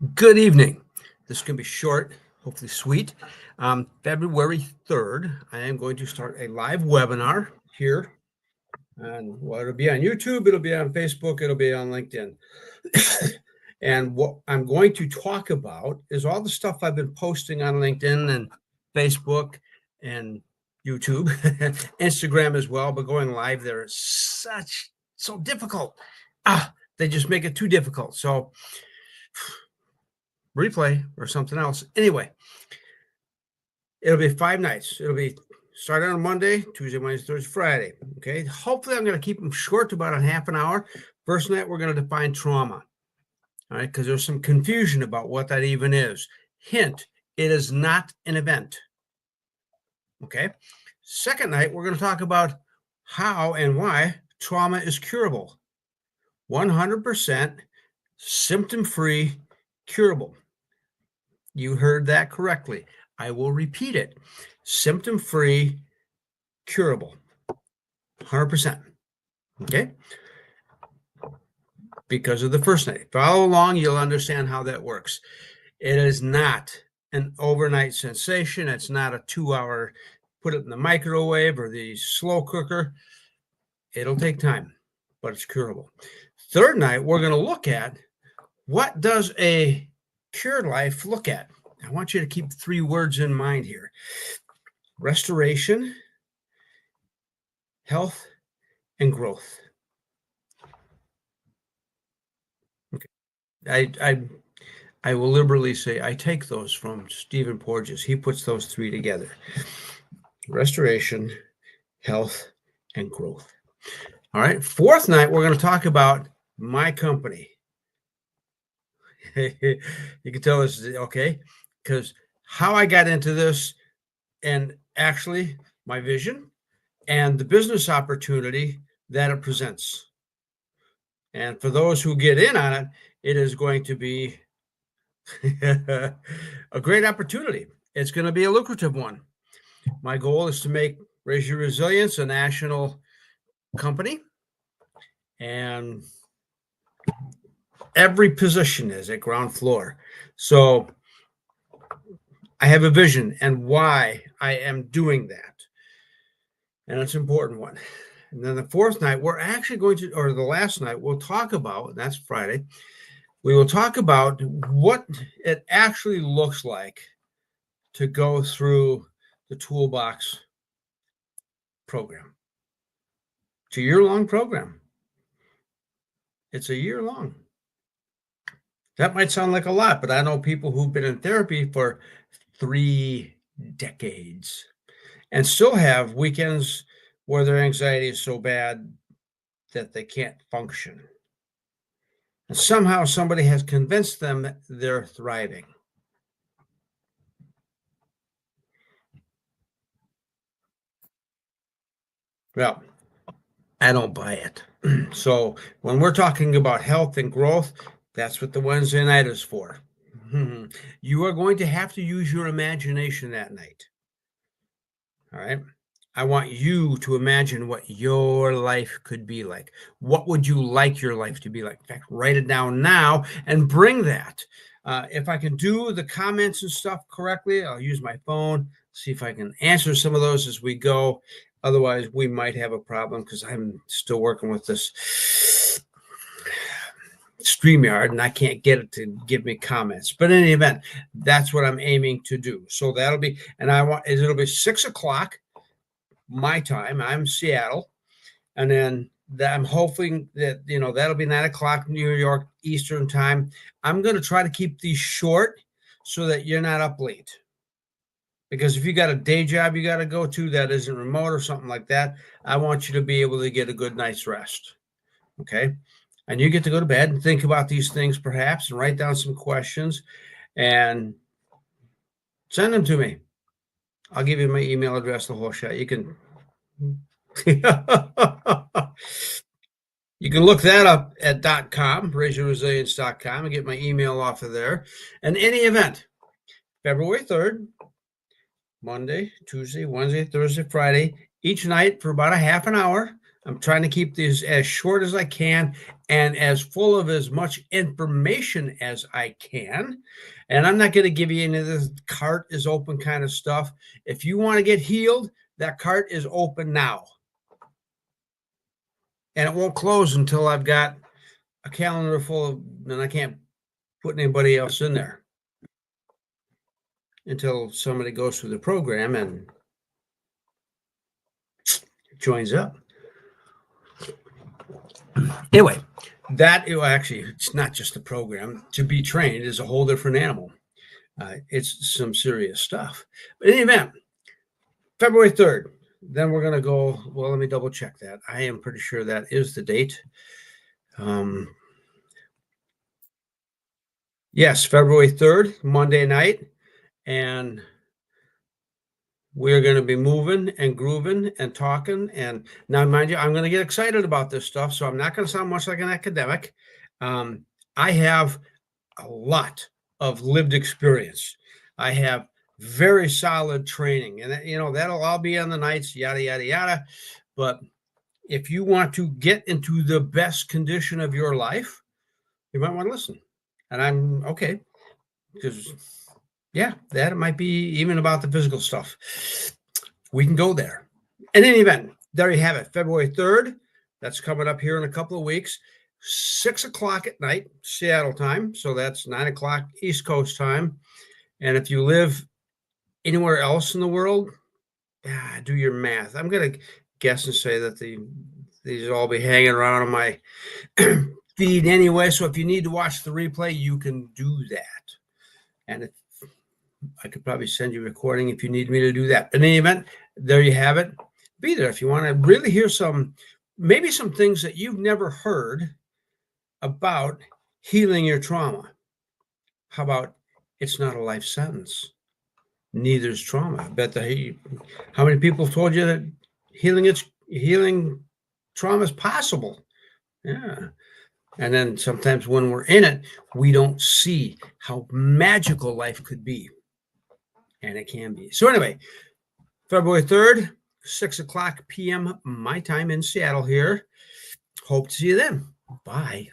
Good evening. This is going to be short, hopefully sweet. February 3rd, I am going to start a live webinar here. And it'll be on YouTube, it'll be on Facebook, it'll be on LinkedIn. And what I'm going to talk about is all the stuff I've been posting on LinkedIn and Facebook and YouTube, Instagram as well, but going live there is so difficult. They just make it too difficult. So replay or something else. Anyway, it'll be 5 nights. It'll be starting on Monday, Tuesday, Wednesday, Thursday, Friday. Okay. Hopefully, I'm going to keep them short to about a half an hour. First night, we're going to define trauma. All right. Because there's some confusion about what that even is. Hint, it is not an event. Okay. Second night, we're going to talk about how and why trauma is curable. 100% symptom-free, curable. You heard that correctly. I will repeat it. Symptom-free, curable. 100%. Okay? Because of the first night. Follow along, you'll understand how that works. It is not an overnight sensation. It's not a 2-hour, put it in the microwave or the slow cooker. It'll take time, but it's curable. Third night, we're going to look at what does a cured life look at. I want you to keep 3 words in mind here: restoration, health, and growth. Okay. I will liberally say I take those from Stephen Porges. He puts those 3 together: restoration, health, and growth. All right. Fourth night, we're going to talk about my company. You can tell this is okay, because how I got into this, and actually my vision and the business opportunity that it presents. And for those who get in on it, it is going to be a great opportunity. It's going to be a lucrative one. My goal is to make Raise Your Resilience a national company, and every position is at ground floor. So I have a vision and why I am doing that. And it's an important one. And then the fourth night, we're actually going to, or the last night, we'll talk about, and that's Friday, we will talk about what it actually looks like to go through the Toolbox program. It's a year-long program. It's a year long. That might sound like a lot, but I know people who've been in therapy for 3 decades and still have weekends where their anxiety is so bad that they can't function. And somehow somebody has convinced them they're thriving. Well, I don't buy it. So when we're talking about health and growth, that's what the Wednesday night is for. You are going to have to use your imagination that night. All right. I want you to imagine what your life could be like. What would you like your life to be like? In fact, write it down now and bring that. If I can do the comments and stuff correctly, I'll use my phone, see if I can answer some of those as we go. Otherwise, we might have a problem because I'm still working with this StreamYard and I can't get it to give me comments. But in any event, that's what I'm aiming to do. So that'll be, and it'll be 6 o'clock my time. I'm Seattle. And then I'm hoping that, that'll be 9 o'clock New York Eastern time. I'm going to try to keep these short so that you're not up late. Because if you got a day job you got to go to that isn't remote or something like that, I want you to be able to get a good night's rest. Okay. And you get to go to bed and think about these things perhaps and write down some questions and send them to me. I'll give you my email address, the whole shot. You can you can look that up at .com, raiseyourresilience.com, and get my email off of there. And any event, February 3rd, Monday, Tuesday, Wednesday, Thursday, Friday, each night for about a half an hour. I'm trying to keep these as short as I can and as full of as much information as I can. And I'm not going to give you any of this cart is open kind of stuff. If you want to get healed, that cart is open now. And it won't close until I've got a calendar full of, and I can't put anybody else in there until somebody goes through the program and joins up. Anyway, that actually, it's not just a program. To be trained is a whole different animal. It's some serious stuff. But in any event, February 3rd, then we're going to go. Well, let me double check that. I am pretty sure that is the date. Yes, February 3rd, Monday night. And we're going to be moving and grooving and talking. And now, mind you, I'm going to get excited about this stuff. So I'm not going to sound much like an academic. I have a lot of lived experience. I have very solid training. And, that'll all be on the nights, yada, yada, yada. But if you want to get into the best condition of your life, you might want to listen. And I'm okay. Because yeah, that might be even about the physical stuff. We can go there. In any event, there you have it. February 3rd. That's coming up here in a couple of weeks. 6 o'clock at night, Seattle time. So that's 9 o'clock East Coast time. And if you live anywhere else in the world, do your math. I'm going to guess and say that these will all be hanging around on my feed anyway. So if you need to watch the replay, you can do that. And I could probably send you a recording if you need me to do that. In any event, there you have it. Be there if you want to really hear maybe some things that you've never heard about healing your trauma. How about it's not a life sentence? Neither is trauma. I bet how many people have told you that healing trauma is possible? Yeah. And then sometimes when we're in it, we don't see how magical life could be. And it can be. So anyway, February 3rd, 6 o'clock p.m. my time in Seattle here. Hope to see you then. Bye.